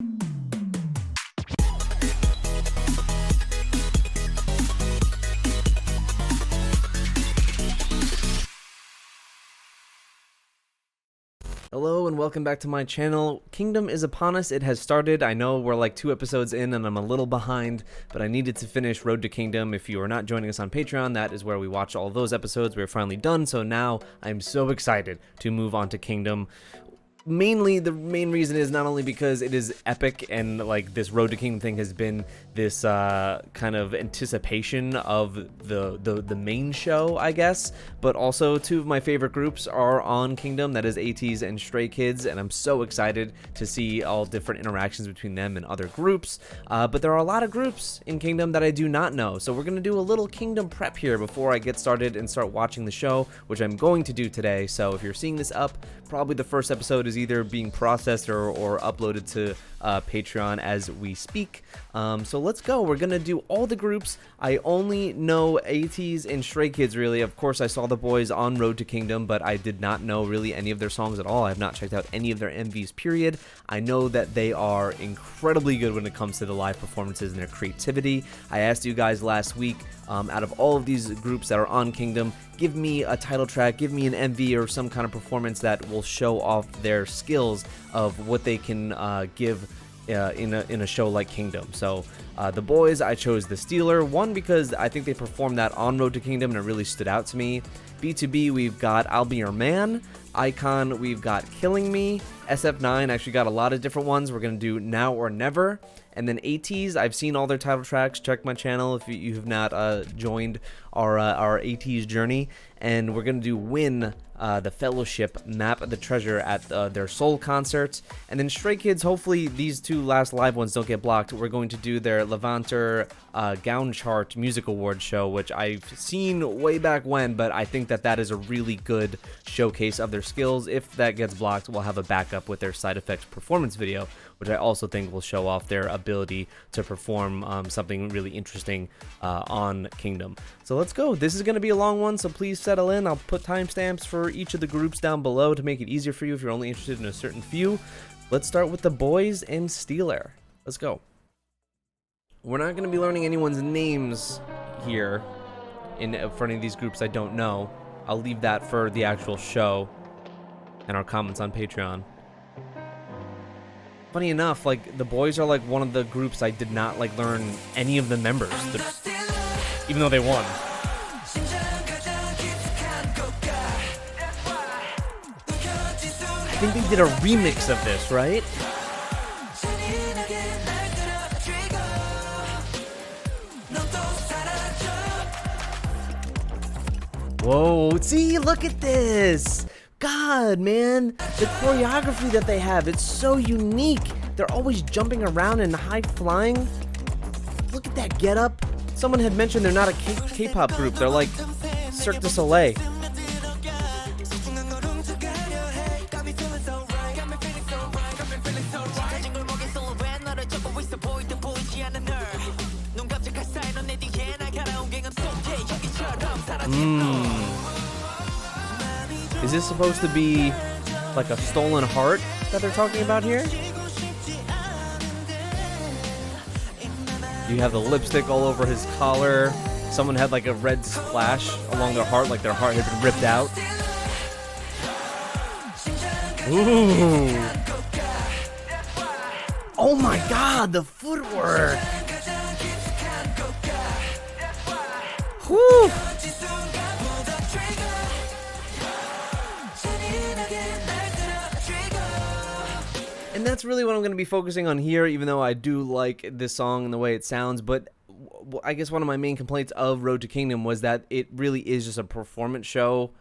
Hello and welcome back to my channel. Kingdom is upon us. It has started. I know we're like 2 episodes in and I'm a little behind, but I needed to finish Road to Kingdom. If you are not joining us on Patreon, that is where we watch all of those episodes. We're finally done, so now I'm so excited to move on to Kingdom. Mainly, the main reason is not only because it is epic and like this Road to Kingdom thing has been this kind of anticipation of the main show, I guess, but also 2 of my favorite groups are on Kingdom, that is ATEEZ and Stray Kids, and I'm so excited to see all different interactions between them and other groups, but there are a lot of groups in Kingdom that I do not know, so we're going to do a little Kingdom prep here before I get started and start watching the show, which I'm going to do today. So if you're seeing this up, probably the first episode is either being processed or uploaded to Patreon as we speak. So let's go. We're gonna do all the groups. I only know ATEEZ and Stray Kids, really. Of course, I saw the Boyz on Road to Kingdom, but I did not know really any of their songs at all. I have not checked out any of their MVs, period. I know that they are incredibly good when it comes to the live performances and their creativity. I asked you guys last week, out of all of these groups that are on Kingdom, give me a title track, give me an MV or some kind of performance that will show off their skills of what they can give in a show like Kingdom. So the Boyz, I chose The Stealer, one because I think they performed that on Road to Kingdom and it really stood out to me. BTOB, we've got I'll Be Your Man. iKON, we've got Killing Me. SF9 actually got a lot of different ones. We're gonna do Now or Never. And then ATEEZ, I've seen all their title tracks. Check my channel if you have not joined our ATEEZ journey. And we're going to do Win, the Fellowship, Map of the Treasure at their Seoul concert. And then Stray Kids, hopefully these 2 last live ones don't get blocked. We're going to do their Levanter Gown Chart Music Award show, which I've seen way back when, but I think that is a really good showcase of their skills. If that gets blocked, we'll have a backup with their side effects performance video, which I also think will show off their ability to perform something really interesting on Kingdom. So let's go. This is going to be a long one, so please settle in. I'll put timestamps for each of the groups down below to make it easier for you if you're only interested in a certain few. Let's start with the Boyz and Stealer. Let's go. We're not going to be learning anyone's names here for any of these groups I don't know. I'll leave that for the actual show and our comments on Patreon. Funny enough, like, the Boyz are like one of the groups I did not like learn any of the members, even though they won. I think they did a remix of this, right? Whoa, see, look at this. God, man, the choreography that they have, it's so unique. They're always jumping around and high flying. Look at that getup. Someone had mentioned they're not a K-pop group. They're like Cirque du Soleil. Is this supposed to be like a stolen heart that they're talking about here? You have the lipstick all over his collar. Someone had like a red splash along their heart, like their heart had been ripped out. Ooh. Oh my God, the footwork. Whew. And that's really what I'm going to be focusing on here, even though I do like this song and the way it sounds. But I guess one of my main complaints of Road to Kingdom was that it really is just a performance show.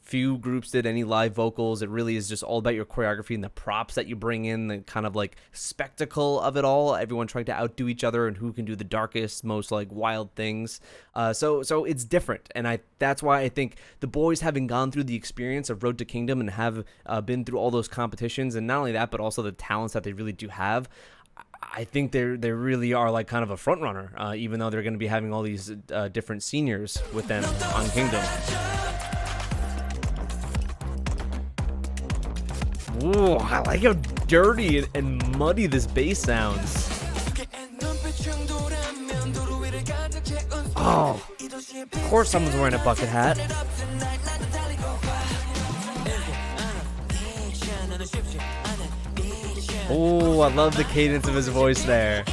Few groups did any live vocals. It really is just all about your choreography and the props that you bring in, the kind of like spectacle of it all. Everyone trying to outdo each other and who can do the darkest, most like wild things. So it's different, and that's why I think the Boyz, having gone through the experience of Road to Kingdom and have been through all those competitions, and not only that, but also the talents that they really do have, I think they really are like kind of a front runner, even though they're going to be having all these different seniors with them on Kingdom. Ooh, I like how dirty and muddy this bass sounds. Oh, of course someone's wearing a bucket hat. Oh, I love the cadence of his voice there.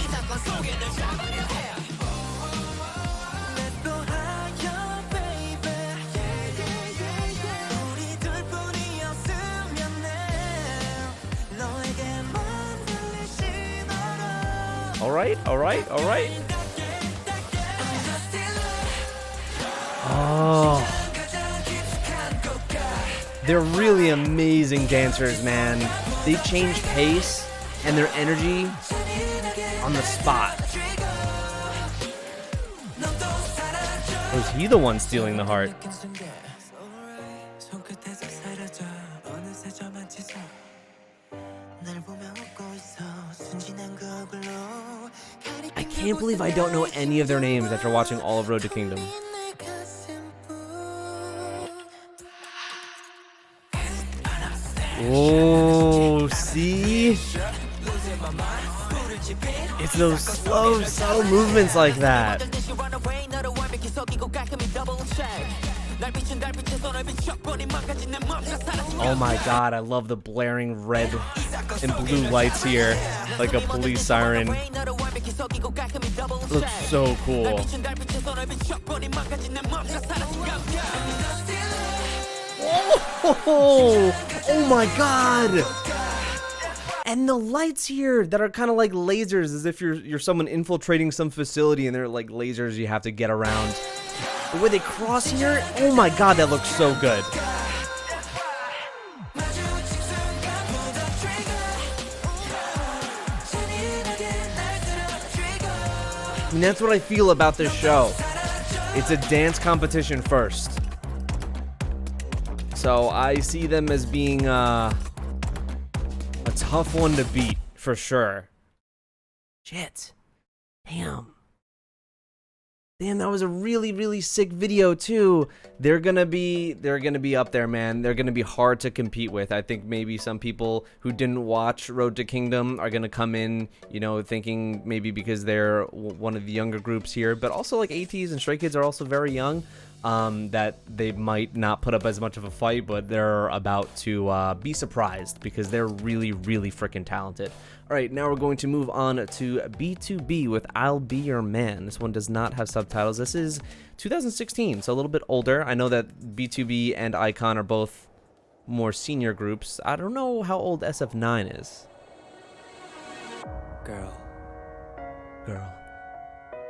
All right. Oh, they're really amazing dancers, man. They change pace and their energy on the spot. Or is he the one stealing the heart? I can't believe I don't know any of their names after watching all of Road to Kingdom. Oh, see? It's those slow, subtle movements like that. Oh my god, I love the blaring red and blue lights here, like a police siren. Looks so cool. Oh my god! And the lights here that are kind of like lasers, as if you're someone infiltrating some facility and they're like lasers you have to get around. The way they cross here, oh my god, that looks so good. I mean, that's what I feel about this show. It's a dance competition first. So I see them as being a tough one to beat, for sure. Shit. Damn, that was a really, really sick video too. They're gonna be up there, man. They're gonna be hard to compete with. I think maybe some people who didn't watch Road to Kingdom are gonna come in, you know, thinking maybe because they're one of the younger groups here, but also like ATEEZ and Stray Kids are also very young, that they might not put up as much of a fight, but they're about to be surprised because they're really, really freaking talented. All right, now we're going to move on to BTOB with I'll Be Your Man. This one does not have subtitles. This is 2016, so a little bit older. I know that BTOB and iKON are both more senior groups. I don't know how old SF9 is. Girl,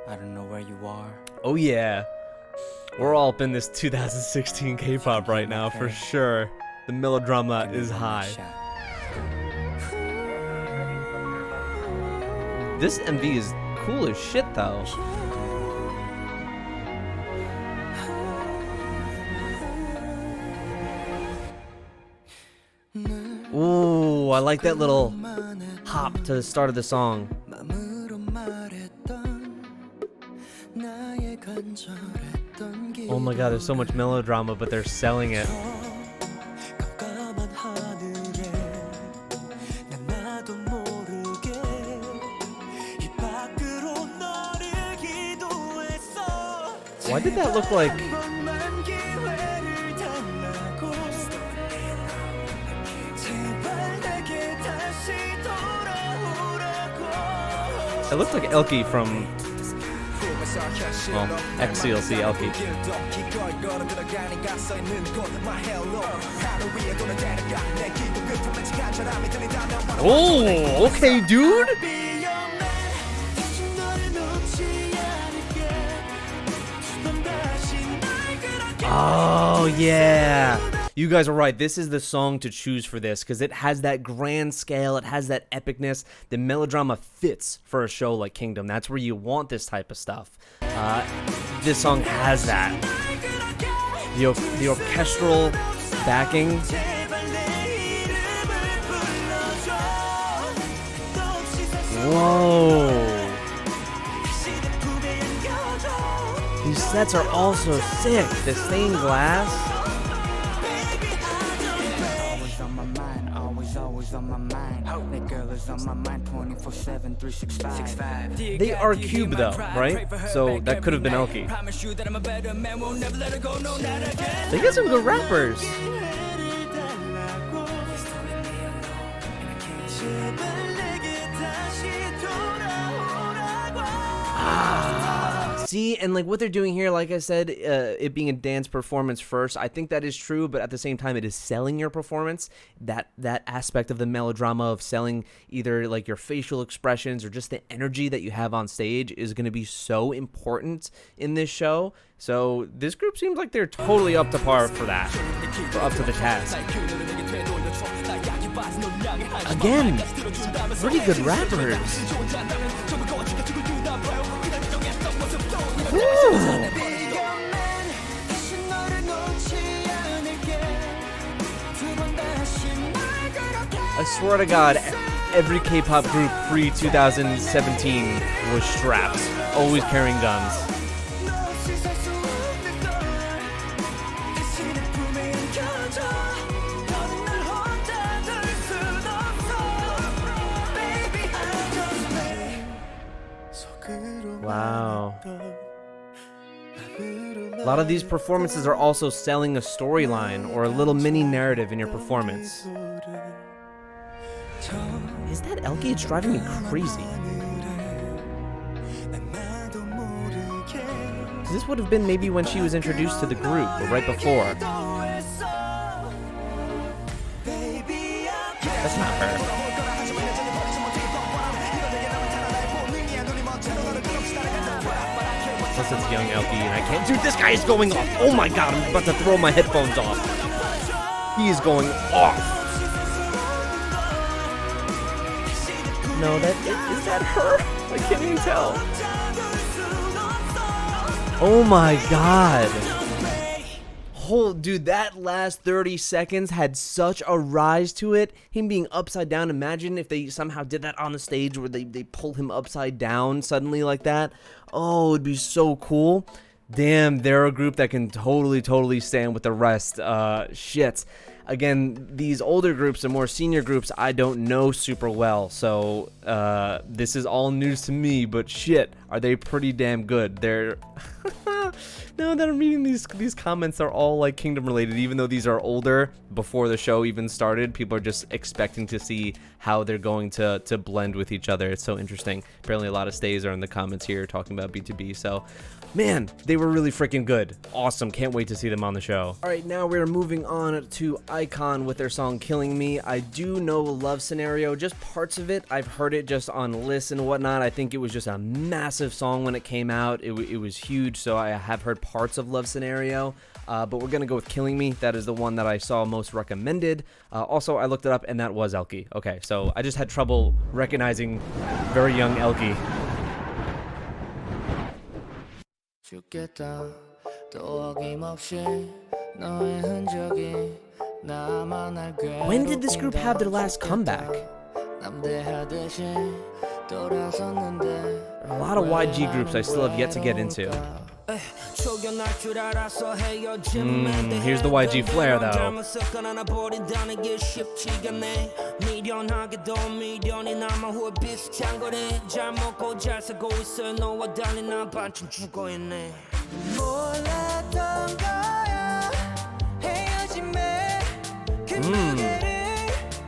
I don't know where you are. Oh yeah, we're all up in this 2016 K-pop right now for sure. The melodrama is high. This MV is cool as shit though. Ooh, I like that little hop to the start of the song. Oh my god, there's so much melodrama, but they're selling it. Why did that look like... It looked like Elkie from... well, XCLC Elkie. Oh, okay, dude! Oh, yeah. You guys are right. This is the song to choose for this because it has that grand scale. It has that epicness. The melodrama fits for a show like Kingdom. That's where you want this type of stuff. This song has that. The orchestral backing. Whoa. These sets are also sick. The stained glass. They are Cube though, right? So that could have been Elkie. They get some good rappers. See, and like what they're doing here, like I said, it being a dance performance first, I think that is true, but at the same time, it is selling your performance. That aspect of the melodrama of selling either like your facial expressions or just the energy that you have on stage is going to be so important in this show. So this group seems like they're totally up to par for that, or up to the task. Again, pretty good rappers. I swear to God, every K-pop group pre-2017 was strapped, always carrying guns. Wow. A lot of these performances are also selling a storyline or a little mini narrative in your performance. Is that Elkie? It's driving me crazy. This would have been maybe when she was introduced to the group, or right before. That's not her. Plus it's young Elkie and I can't. Dude, this guy is going off. Oh my God, I'm about to throw my headphones off. He is going off. No, is that her? I can't even tell. Oh my God. Dude, that last 30 seconds had such a rise to it. Him being upside down. Imagine if they somehow did that on the stage where they pull him upside down suddenly like that. Oh, it'd be so cool. Damn, they're a group that can totally stand with the rest. Shit. Again, these older groups, the more senior groups, I don't know super well. So, this is all news to me, but shit, are they pretty damn good? They're... Now that I'm reading these comments are all like Kingdom related, even though these are older before the show even started. People are just expecting to see how they're going to blend with each other. It's so interesting. Apparently a lot of stays are in the comments here talking about BTOB. So, man, they were really freaking good. Awesome. Can't wait to see them on the show. All right, now we're moving on to iKON with their song Killing Me. I do know Love Scenario, just parts of it. I've heard it just on lists and whatnot. I think it was just a massive song when it came out. It was huge, so I have heard parts of Love Scenario. But we're going to go with Killing Me. That is the one that I saw most recommended. Also, I looked it up, and that was Elkie. Okay, so I just had trouble recognizing very young Elkie. When did this group have their last comeback? There are a lot of YG groups I still have yet to get into. Here's the YG flair though.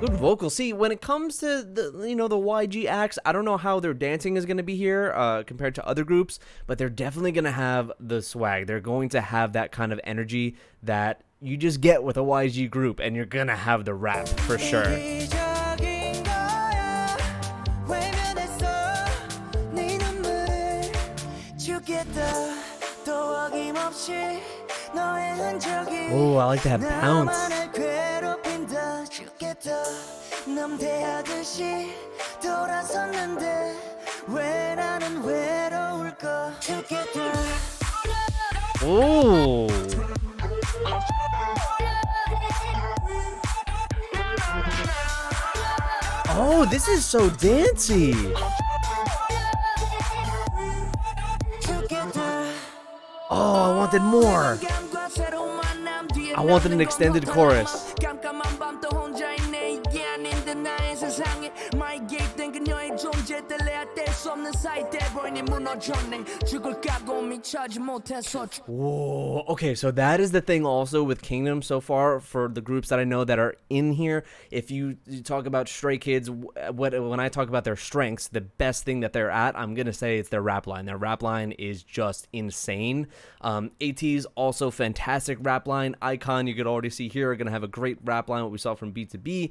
Good vocal. See, when it comes to the the YG acts, I don't know how their dancing is going to be here compared to other groups, but they're definitely going to have the swag. They're going to have that kind of energy that you just get with a YG group, and you're going to have the rap for sure. Oh, I like to have pounce. Ooh. Oh, this is so dancey. Oh, I wanted more. I wanted an extended chorus. Whoa. Okay, so that is the thing also with Kingdom so far for the groups that I know that are in here. If you talk about Stray Kids, when I talk about their strengths, the best thing that they're at, I'm going to say it's their rap line. Their rap line is just insane. ATEEZ, also fantastic rap line. iKON, you could already see here, are going to have a great rap line, what we saw from BTOB.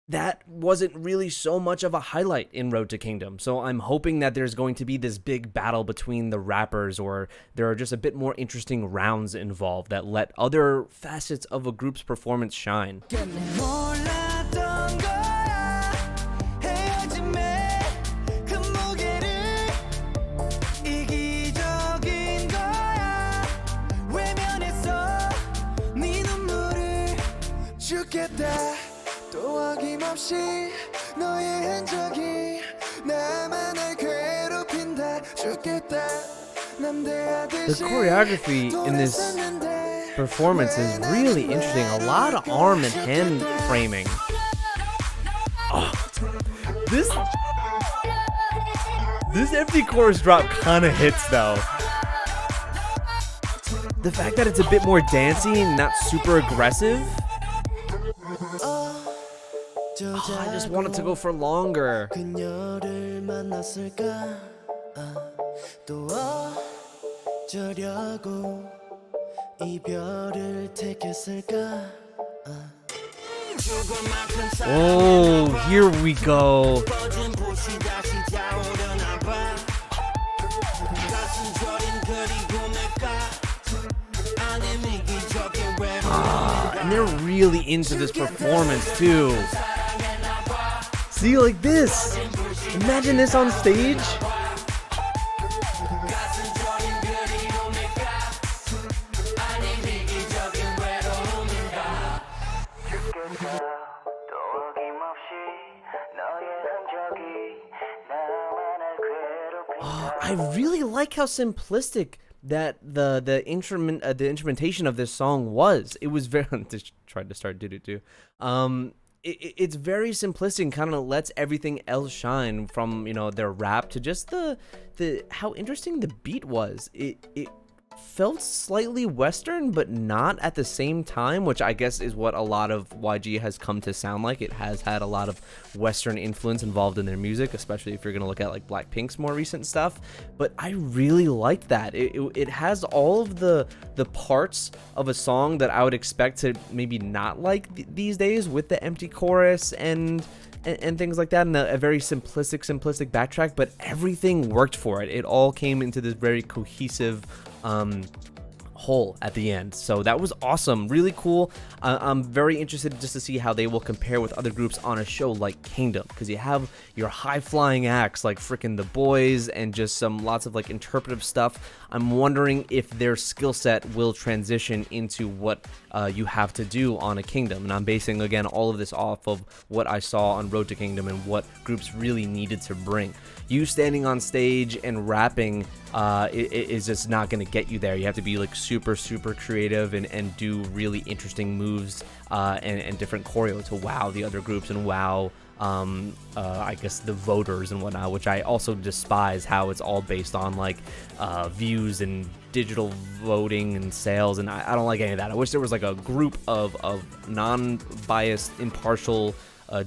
That wasn't really so much of a highlight in Road to Kingdom. So I'm hoping that there's going to be this big battle between the rappers, or there are just a bit more interesting rounds involved that let other facets of a group's performance shine. The choreography in this performance is really interesting. A lot of arm and hand framing. Oh, this empty chorus drop kind of hits though. The fact that it's a bit more dancey and not super aggressive. Oh, I just want it to go for longer. Oh, here we go. And they're really into this performance too. See, like this. Imagine this on stage. I really like how simplistic that the instrumentation of this song was. It was very just tried to start doo-doo-doo. It's very simplistic and kind of lets everything else shine, from their rap to just the how interesting the beat was. It felt slightly Western, but not at the same time, which I guess is what a lot of YG has come to sound like. It has had a lot of Western influence involved in their music, especially if you're going to look at like Blackpink's more recent stuff. But I really liked that. It has all of the parts of a song that I would expect to maybe not like these days, with the empty chorus and things like that, and a very simplistic backtrack, but everything worked for it. It all came into this very cohesive whole at the end. So that was awesome, really cool. I'm very interested just to see how they will compare with other groups on a show like Kingdom, because you have your high-flying acts like freaking the Boyz and just lots of like interpretive stuff. I'm wondering if their skill set will transition into what you have to do on a Kingdom, and I'm basing again all of this off of what I saw on Road to Kingdom and what groups really needed to bring. You standing on stage and rapping is just not going to get you there. You have to be like super creative and do really interesting moves and different choreo to wow the other groups and wow I guess the voters and whatnot, which I also despise how it's all based on like views and digital voting and sales, and I don't like any of that. I wish there was like a group of non-biased, impartial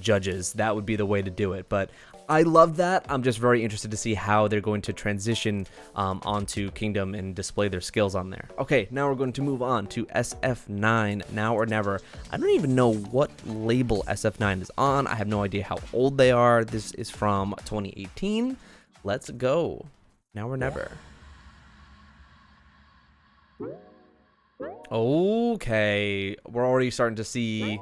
judges. That would be the way to do it, but I love that. I'm just very interested to see how they're going to transition onto Kingdom and display their skills on there. Okay, now we're going to move on to SF9, Now or Never. I don't even know what label SF9 is on. I have no idea how old they are. This is from 2018. Let's go. Now or Never. Okay, we're already starting to see...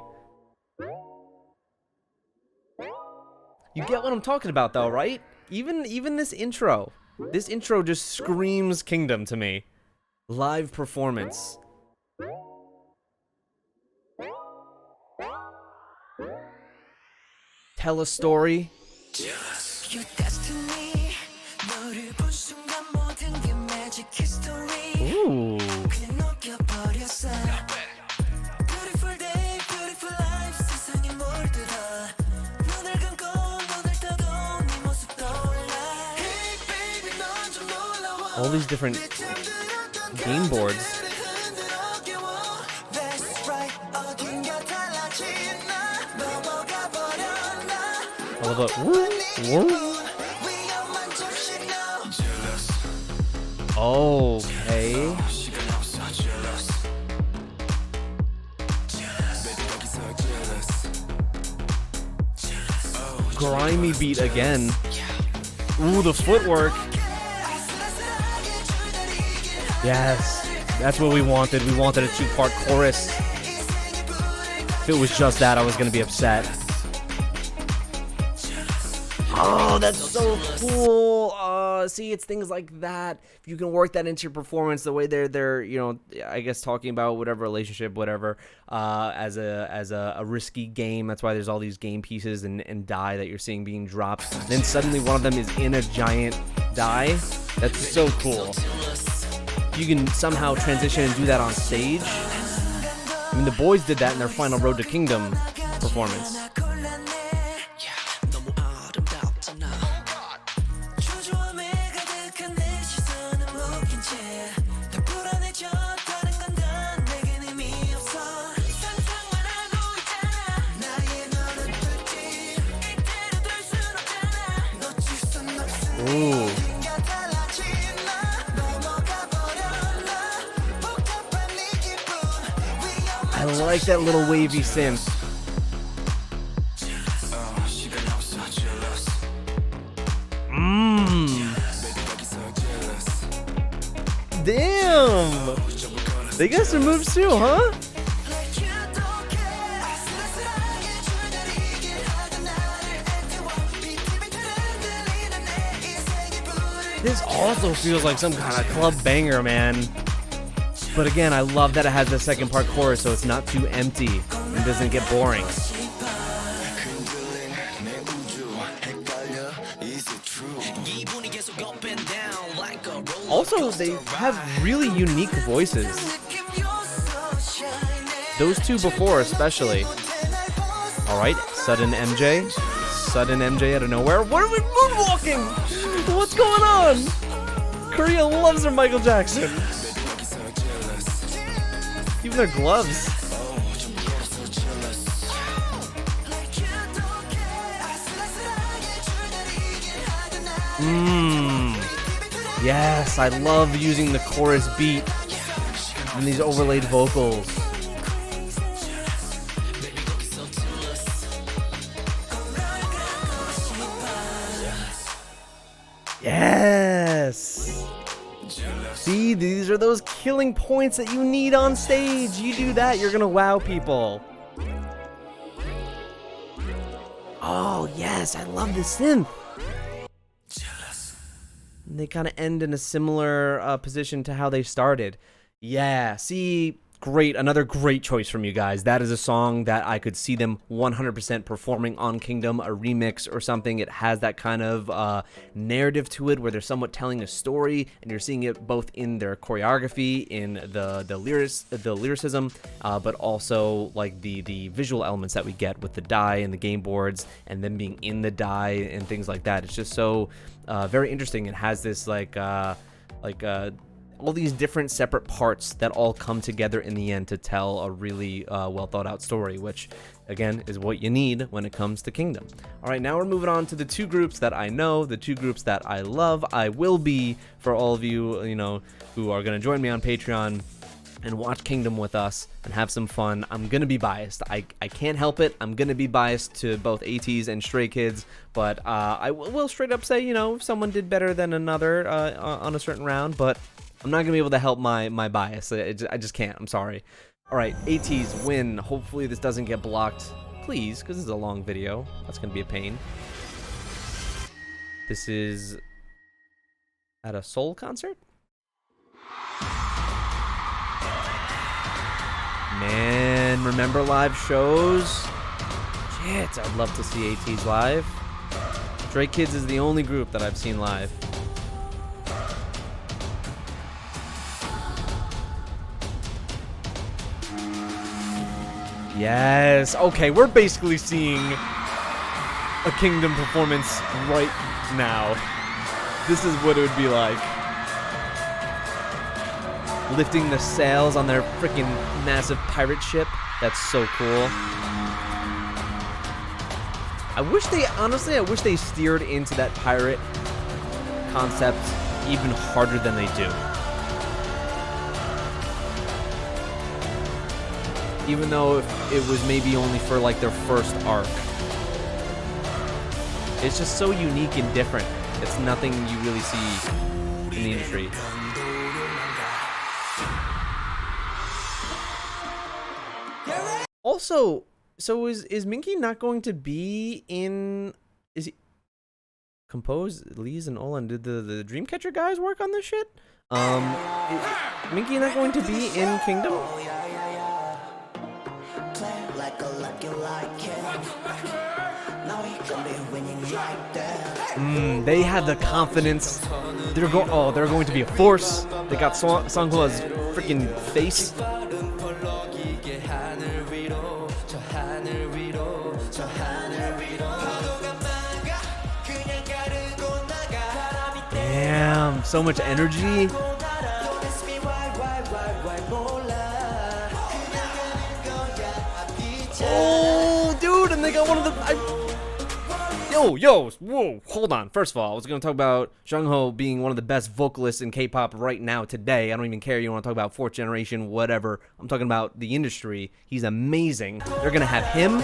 You get what I'm talking about though, right? Even this intro just screams Kingdom to me. Live performance. Tell a story. Ooh. All these different game boards. I love it. Okay. Grimy beat again. Ooh, the footwork. Yes, that's what we wanted. We wanted a two-part chorus. If it was just that, I was gonna be upset. Oh, that's so cool. See, it's things like that. If you can work that into your performance, the way they're you know, I guess talking about whatever relationship, whatever, as a risky game. That's why there's all these game pieces and die that you're seeing being dropped. And then suddenly one of them is in a giant die. That's so cool. If you can somehow transition and do that on stage. I mean, the Boyz did that in their final Road to Kingdom performance. Ooh. I like that little wavy synth. Damn! They got some moves too, huh? This also feels like some kind of club banger, man. But again, I love that it has the second part chorus, so it's not too empty and doesn't get boring. Also, they have really unique voices. Those two before, especially. All right, sudden MJ out of nowhere. What are we moonwalking? What's going on? Korea loves their Michael Jackson. Even their gloves. Yes, I love using the chorus beat and these overlaid vocals. Yes! See, these are those killing points that you need on stage. You do that, you're gonna wow people. Oh, yes, I love the synth. And they kind of end in a similar position to how they started. Yeah, see, great. Another great choice from you guys. That is a song that I could see them 100% performing on Kingdom, a remix or something. It has that kind of narrative to it where they're somewhat telling a story, and you're seeing it both in their choreography, in the lyricism, but also like the visual elements that we get with the die and the game boards, and them being in the die and things like that. It's just so very interesting. It has this all these different separate parts that all come together in the end to tell a really well thought out story, which again is what you need when it comes to Kingdom. All right, now we're moving on to the two groups that I know, the two groups that I love. I will be, for all of you, who are going to join me on Patreon and watch Kingdom with us and have some fun. I'm going to be biased. I can't help it. I'm going to be biased to both ATEEZ and Stray Kids, but I will straight up say, if someone did better than another on a certain round, but I'm not going to be able to help my bias. I just can't. I'm sorry. All right, ATEEZ win. Hopefully this doesn't get blocked. Please, because this is a long video. That's going to be a pain. This is at a Seoul concert? Man, remember live shows? Shit, I'd love to see ATEEZ live. Stray Kids is the only group that I've seen live. Yes. Okay, we're basically seeing a Kingdom performance right now. This is what it would be like. lifting the sails on their freaking massive pirate ship. That's so cool. I wish they steered into that pirate concept even harder than they do. Even though it was maybe only for like their first arc. It's just so unique and different. It's nothing you really see in the industry. Also, so is Minky not going to be in? Is he compose? Lees and Olan, did the Dreamcatcher guys work on this shit? Minky not going to be in Kingdom? They have the confidence. They're going to be a force. They got Songhwa's freaking face. Damn, so much energy. Oh, dude, and they got one of the... whoa, hold on. First of all, I was going to talk about Jungho being one of the best vocalists in K-pop right now today. I don't even care. You want to talk about fourth generation, whatever. I'm talking about the industry. He's amazing. They're going to have him,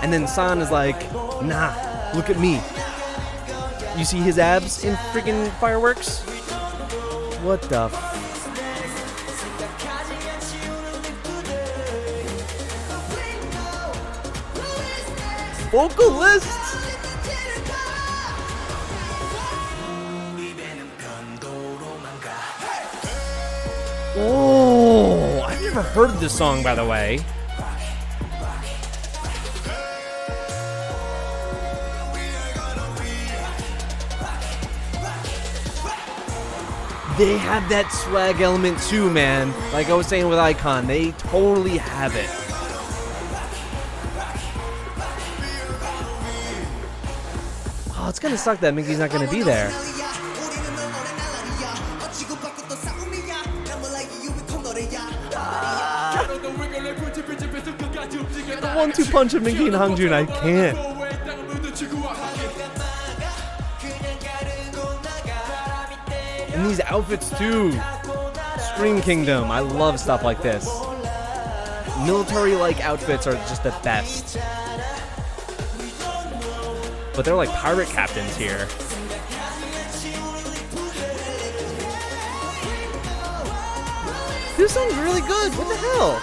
and then San is like, nah, look at me. You see his abs in freaking fireworks? What the vocalists? Oh, I've never heard this song, by the way. They have that swag element too, man. Like I was saying with iKON, they totally have it. Oh, it's gonna suck that Minky's not gonna be there. The 1-2 punch of Minky and Hangjun, I can't. And these outfits too. Scream Kingdom, I love stuff like this. Military-like outfits are just the best. But they're like pirate captains here. This song's really good. What the hell?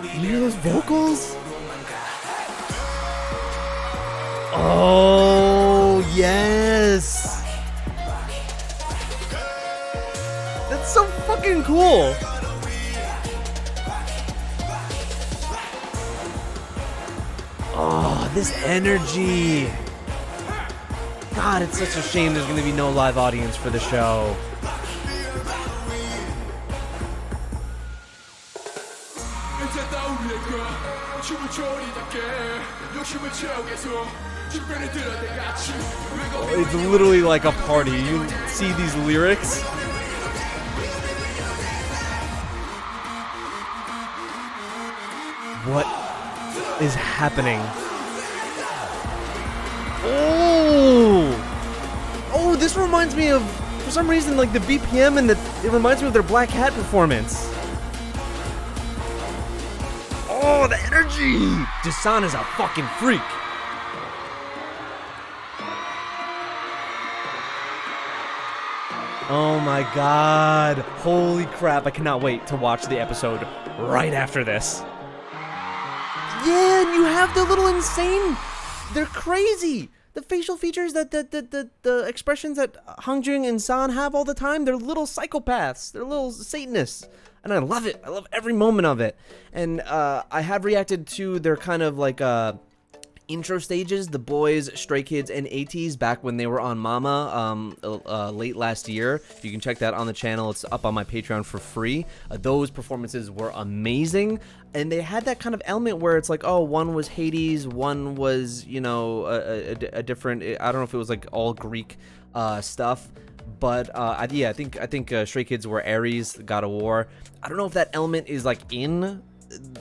You hear those vocals? Oh, yes. That's so fucking cool. Oh, this energy. God, it's such a shame there's going to be no live audience for the show. It's literally like a party. You see these lyrics? What is happening? Oh, this reminds me of, for some reason, like the BPM and it reminds me of their Black Hat performance. Oh, the energy! Jason is a fucking freak. Oh my god. Holy crap, I cannot wait to watch the episode right after this. Yeah, and you have the little insane... They're crazy! The facial features, the expressions that Hangjun and San have all the time, they're little psychopaths. They're little Satanists. And I love it. I love every moment of it. And I have reacted to their kind of like intro stages, the Boyz, Stray Kids, and ATEEZ back when they were on Mama late last year. You can check that on the channel. It's up on my Patreon for free. Those performances were amazing. And they had that kind of element where it's like, oh, one was Hades, one was, you know, a different, I don't know if it was like all Greek stuff. But yeah, I think Stray Kids were Ares, the God of War. I don't know if that element is like in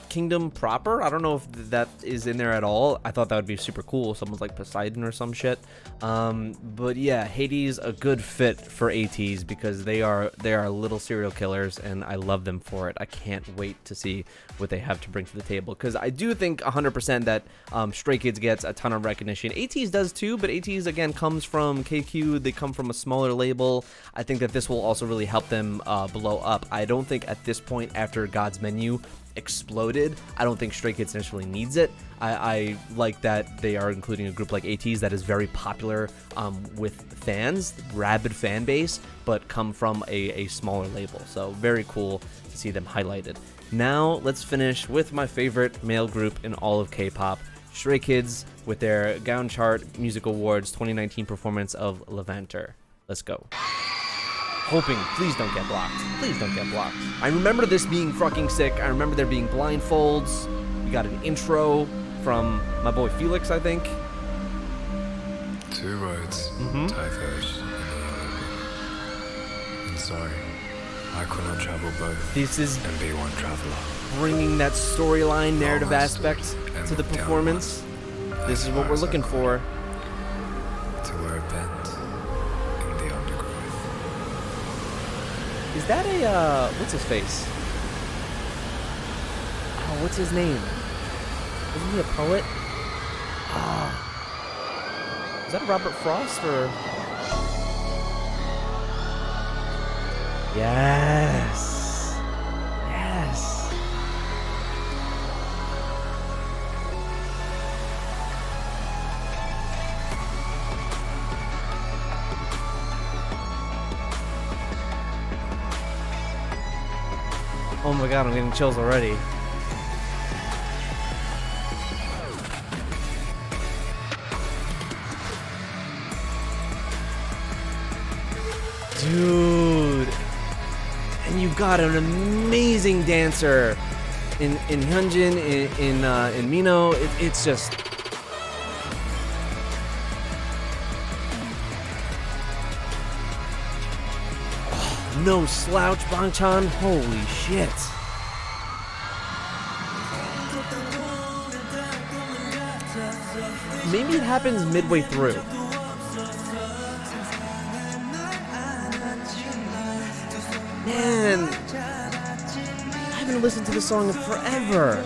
Kingdom proper. I don't know if that is in there at all. I thought that would be super cool. Someone's like Poseidon or some shit. But yeah, Hades a good fit for ATEEZ because they are little serial killers, and I love them for it. I can't wait to see what they have to bring to the table because I do think 100% that Stray Kids gets a ton of recognition. ATEEZ does too, but ATEEZ again comes from KQ. They come from a smaller label. I think that this will also really help them blow up. I don't think at this point after God's Menu exploded, I don't think Stray Kids necessarily needs it. I like that they are including a group like ATEEZ that is very popular with fans, rabid fan base, but come from a smaller label. So very cool to see them highlighted. Now let's finish with my favorite male group in all of K-pop, Stray Kids, with their Gaon Chart Music Awards 2019 performance of Levanter. Let's go. Hoping, please don't get blocked. Please don't get blocked. I remember this being fucking sick. I remember there being blindfolds. We got an intro from my boy Felix, I think. Two roads diverged in the open. And so, I could not travel both. This is and be one traveler. bringing that storyline, narrative aspect to the performance. This is what we're looking for. To where it bends in the undergrowth. Is that a, what's his face? Oh, what's his name? Isn't he a poet? Is that a Robert Frost or? Yes. Yes. Oh my god, I'm getting chills already. Dude, and you got an amazing dancer in Hyunjin, in Mino. It's just no slouch, Bangchan. Holy shit. Maybe it happens midway through. Man, I haven't listened to this song in forever.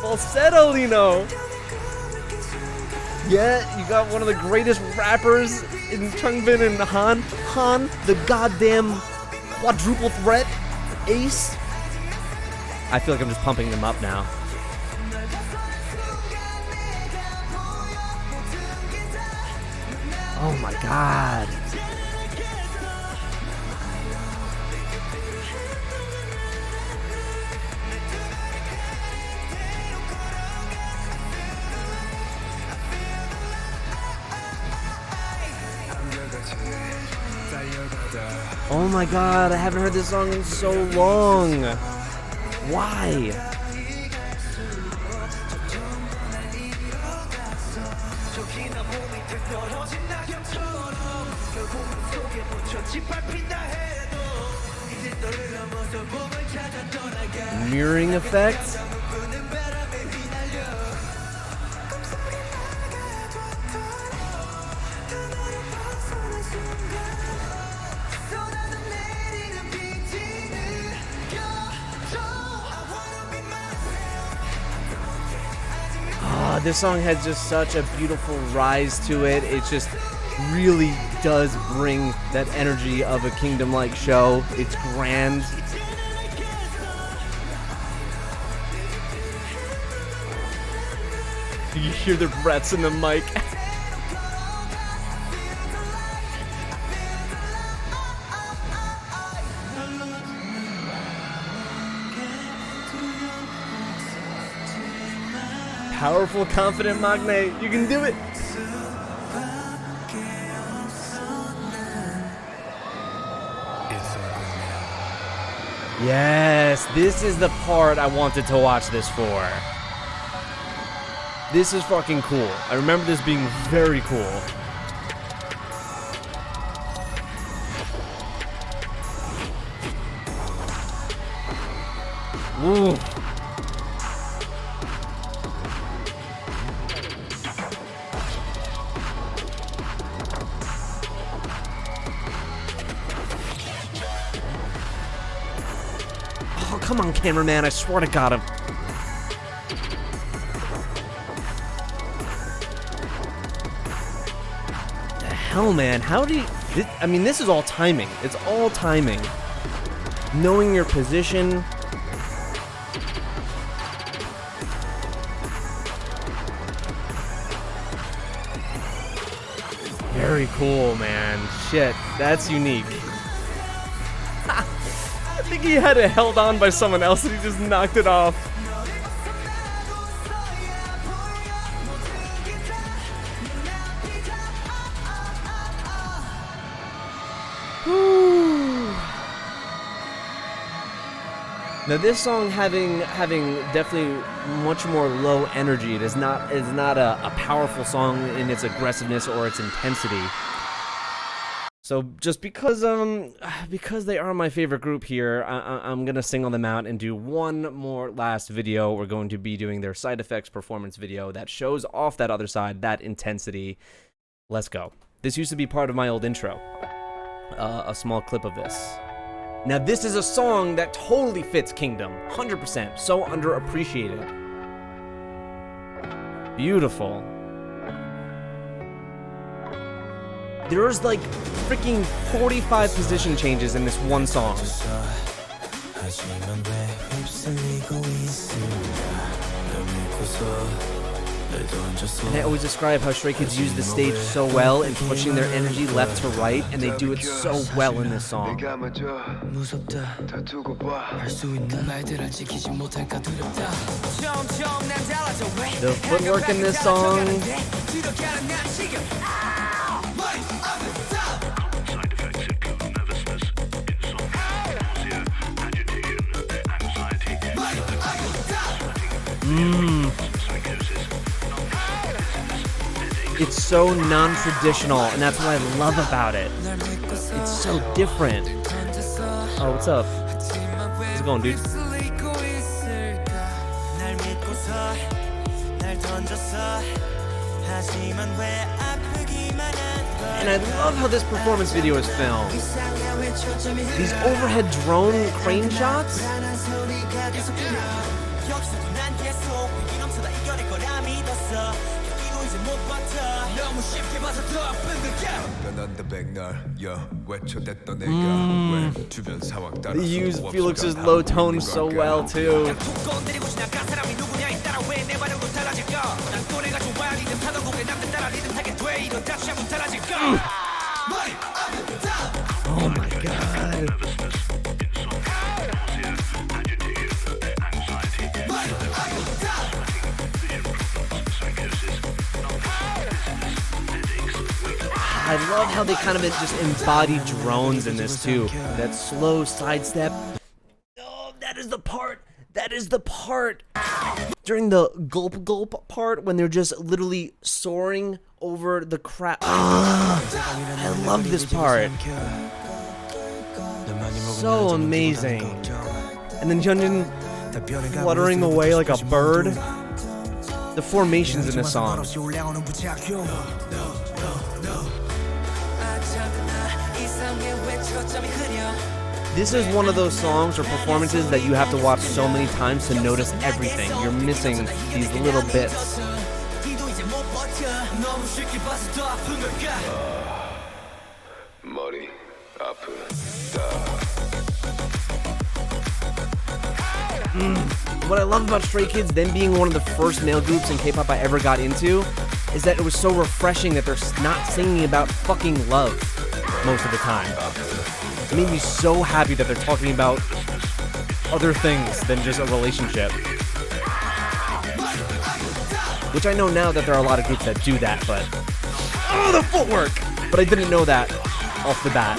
Falsetto, Lino. Yeah, you got one of the greatest rappers in Changbin and Han. Han, the goddamn quadruple threat ace. I feel like I'm just pumping them up now. Oh my god. Oh my god, I haven't heard this song in so long. Why? Mirroring effect? This song has just such a beautiful rise to it. It just really does bring that energy of a Kingdom-like show. It's grand. You hear their breaths in the mic. Powerful, confident Magne. You can do it. It's over now. Yes, this is the part I wanted to watch this for. This is fucking cool. I remember this being very cool. Ooh. Oh, come on, cameraman. I swear to God. The hell, man. How do you... I mean, this is all timing. It's all timing. Knowing your position. Very cool, man. Shit, that's unique. I think he had it held on by someone else and he just knocked it off. Whew. Now this song having definitely much more low energy. It is not a powerful song in its aggressiveness or its intensity. So just because they are my favorite group here, I'm gonna single them out and do one more last video. We're going to be doing their side effects performance video that shows off that other side, that intensity. Let's go. This used to be part of my old intro. A small clip of this. Now this is a song that totally fits Kingdom, 100%. So underappreciated. Beautiful. There's like freaking 45 position changes in this one song. And I always describe how Stray Kids use the stage so well in pushing their energy left to right, and they do it so well in this song. The footwork in this song. It's so non-traditional, and that's what I love about it. It's so different. Oh, what's up? How's it going, dude? And I love how this performance video is filmed. These overhead drone crane shots. They use Felix's low tone so well too. Oh my God. I love how they kind of just embody drones in this too. That slow sidestep. Oh, that is the part. That is the part. During the gulp gulp part when they're just literally soaring over the crowd. I love this part. So amazing. And then Hyunjin fluttering away like a bird. The formations in this song. This is one of those songs or performances that you have to watch so many times to notice everything. You're missing these little bits. What I love about Stray Kids, them being one of the first male groups in K-pop I ever got into, is that it was so refreshing that they're not singing about fucking love most of the time. It made me so happy that they're talking about other things than just a relationship. Which I know now that there are a lot of groups that do that, but... Oh, the footwork! But I didn't know that off the bat.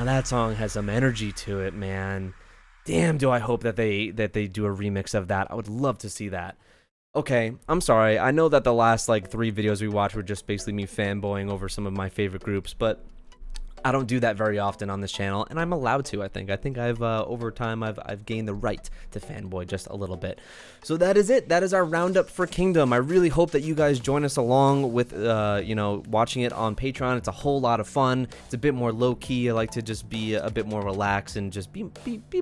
Now that song has some energy to it, man. Damn, do I hope that they do a remix of that. I would love to see that. Okay, I'm sorry. I know that the last like 3 videos we watched were just basically me fanboying over some of my favorite groups, but I don't do that very often on this channel, and I'm allowed to. I think I've over time I've gained the right to fanboy just a little bit. So that is it. That is our roundup for Kingdom. I really hope that you guys join us along with you know, watching it on Patreon. It's a whole lot of fun. It's a bit more low key. I like to just be a bit more relaxed and just be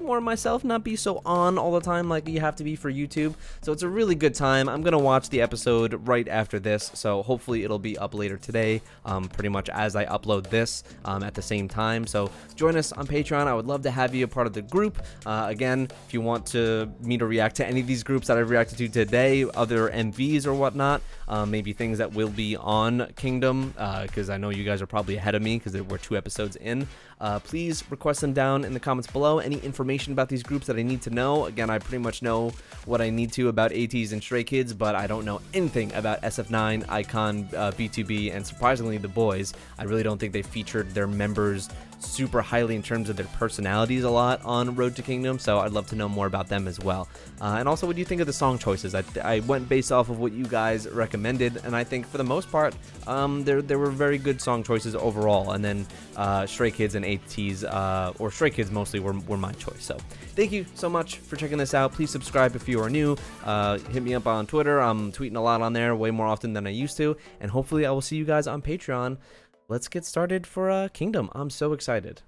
more myself, not be so on all the time like you have to be for YouTube. So it's a really good time. I'm gonna watch the episode right after this, so hopefully it'll be up later today, pretty much as I upload this. At the same time. So join us on Patreon. I would love to have you a part of the group. Again, if you want me to react to any of these groups that I've reacted to today, other MVs or whatnot, maybe things that will be on Kingdom, because I know you guys are probably ahead of me because we're 2 episodes in. Please request them down in the comments below. Any information about these groups that I need to know. Again, I pretty much know what I need to about ATEEZ and Stray Kids, but I don't know anything about SF9, iKON, BTOB, and surprisingly the Boyz. I really don't think they featured their members super highly in terms of their personalities a lot on Road to Kingdom, so I'd love to know more about them as well. And also, what do you think of the song choices? I went based off of what you guys recommended, and I think for the most part, there were very good song choices overall. And then Stray Kids and ATEEZ, or Stray Kids mostly, were my choice. So thank you so much for checking this out. Please subscribe if you are new. Hit me up on Twitter. I'm tweeting a lot on there, way more often than I used to, and hopefully I will see you guys on Patreon. Let's get started for Kingdom. I'm so excited.